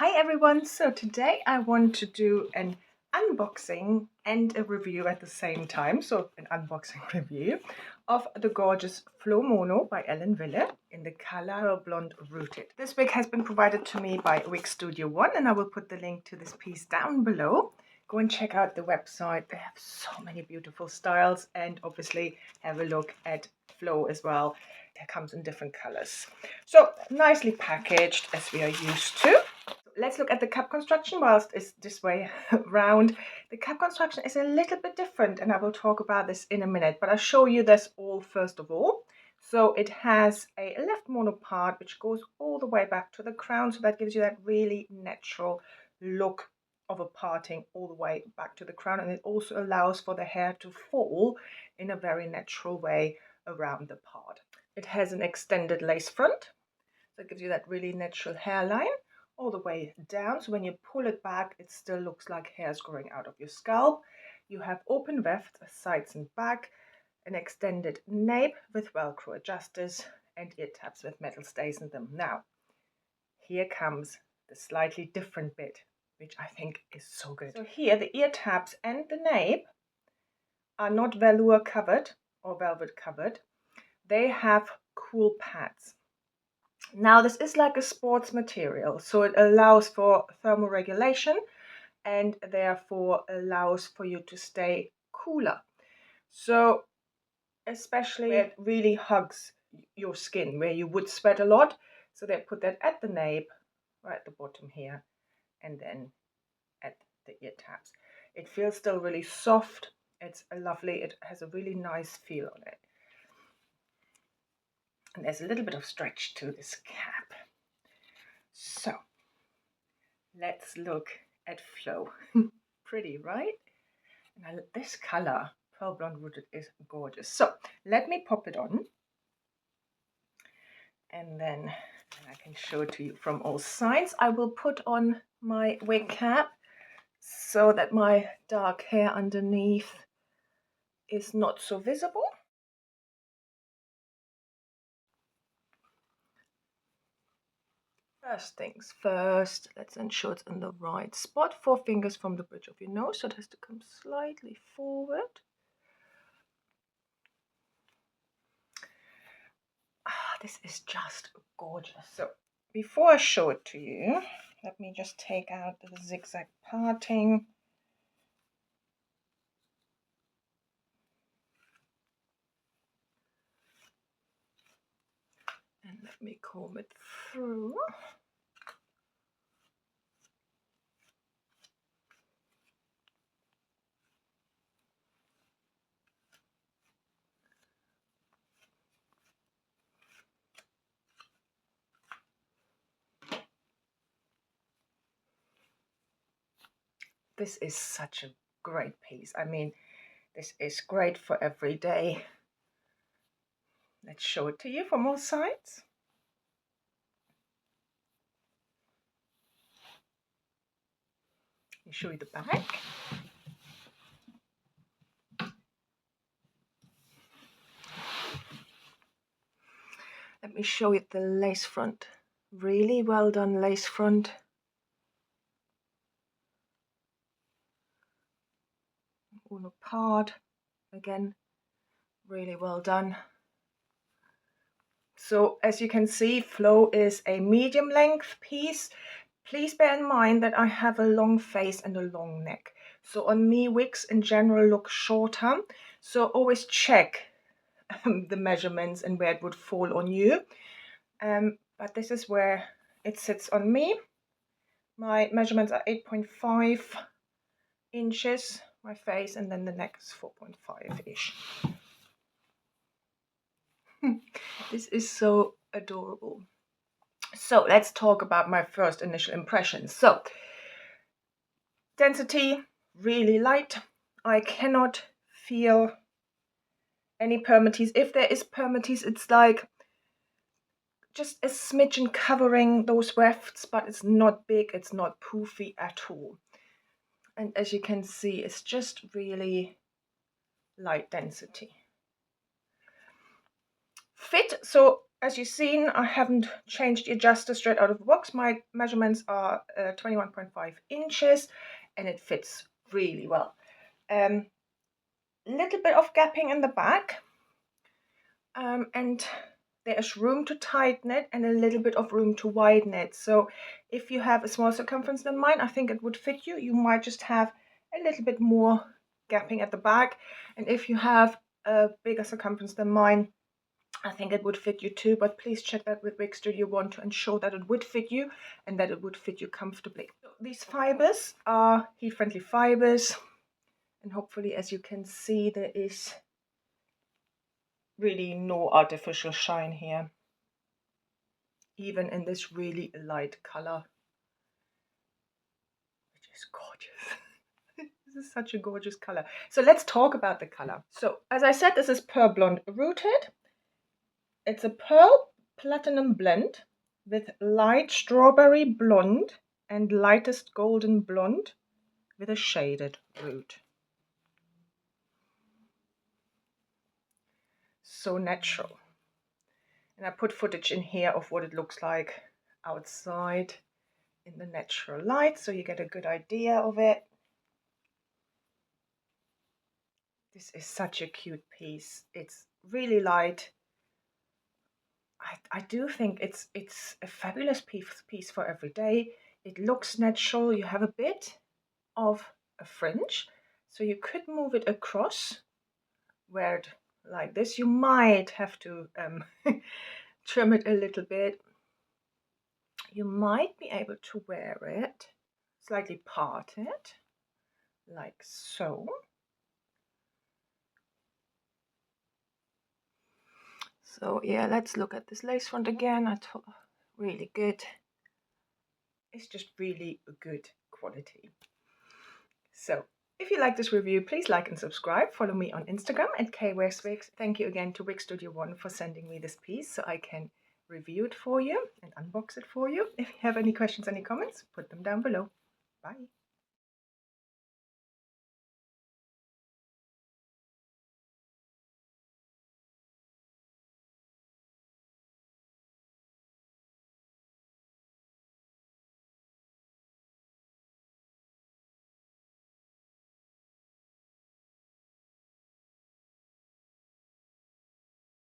Hi everyone, so today I want to do an unboxing and a review at the same time, so an unboxing review of the gorgeous Flow Mono by Ellen Wille in the color Blonde Rooted. This wig has been provided to me by Wig Studio 1 and I will put the link to this piece down below. Go and check out the website, they have so many beautiful styles, and obviously have a look at Flow as well. It comes in different colors. So nicely packaged as we are used to. Let's look at the cap construction whilst it's this way round. The cap construction is a little bit different and I will talk about this in a minute, but I'll show you this all first of all. So it has a left mono part which goes all the way back to the crown, so that gives you that really natural look of a parting all the way back to the crown, and it also allows for the hair to fall in a very natural way around the part. It has an extended lace front, so it gives you that really natural hairline all the way down, so when you pull it back it still looks like hair's growing out of your scalp. You have open wefts sides and back, an extended nape with velcro adjusters, and ear tabs with metal stays in them. Now here comes the slightly different bit, which I think is so good. So here the ear tabs and the nape are not velour covered or velvet covered, they have cool pads. Now this is like a sports material, so it allows for thermoregulation and therefore allows for you to stay cooler. So especially it really hugs your skin where you would sweat a lot. So they put that at the nape, right at the bottom here, and then at the ear tabs. It feels still really soft. It's lovely. It has a really nice feel on it. And there's a little bit of stretch to this cap. So let's look at Flow. Pretty, right? Now this color, Pearl Blonde Rooted, is gorgeous. So let me pop it on, and then I can show it to you from all sides. I will put on my wig cap so that my dark hair underneath is not so visible. First things first, let's ensure it's in the right spot. 4 fingers from the bridge of your nose, so it has to come slightly forward. This is just gorgeous. So before I show it to you, let me just take out the zigzag parting. And let me comb it through. This is such a great piece. I mean, this is great for every day. Let's show it to you from all sides. Let me show you the back. Let me show you the lace front. Really well done lace front. All apart. Again, really well done. So as you can see, Flow is a medium length piece. Please bear in mind that I have a long face and a long neck. So on me, wigs in general look shorter. So always check the measurements and where it would fall on you. But this is where it sits on me. My measurements are 8.5 inches, my face, and then the neck is 4.5-ish. This is so adorable. So let's talk about my first initial impressions. So density, really light. I cannot feel any permatease. If there is permatease, it's like just a smidgen covering those wefts, but it's not big, it's not poofy at all. And as you can see, it's just really light density. Fit, so as you've seen, I haven't changed the adjuster straight out of the box. My measurements are 21.5 inches and it fits really well. Little bit of gapping in the back, and there's room to tighten it and a little bit of room to widen it. So if you have a small circumference than mine, I think it would fit you. You might just have a little bit more gapping at the back, and if you have a bigger circumference than mine, I think it would fit you too, but please check that with Wig Studio 1 to ensure that it would fit you and that it would fit you comfortably. So these fibres are heat-friendly fibres, and hopefully, as you can see, there is really no artificial shine here, even in this really light color, which is gorgeous. This is such a gorgeous color. So let's talk about the color. So as I said, this is Pearl Blonde Rooted. It's a pearl platinum blend with light strawberry blonde and lightest golden blonde with a shaded root. So natural. And I put footage in here of what it looks like outside in the natural light, so you get a good idea of it. This is such a cute piece. It's really light. I do think it's a fabulous piece for every day. It looks natural. You have a bit of a fringe, so you could move it across, wear it like this. You might have to trim it a little bit. You might be able to wear it slightly parted, like so. So yeah, let's look at this lace front again. Really good. It's just really good quality. So if you like this review, please like and subscribe. Follow me on Instagram at kwearswigs. Thank you again to Wig Studio 1 for sending me this piece so I can review it for you and unbox it for you. If you have any questions, any comments, put them down below. Bye.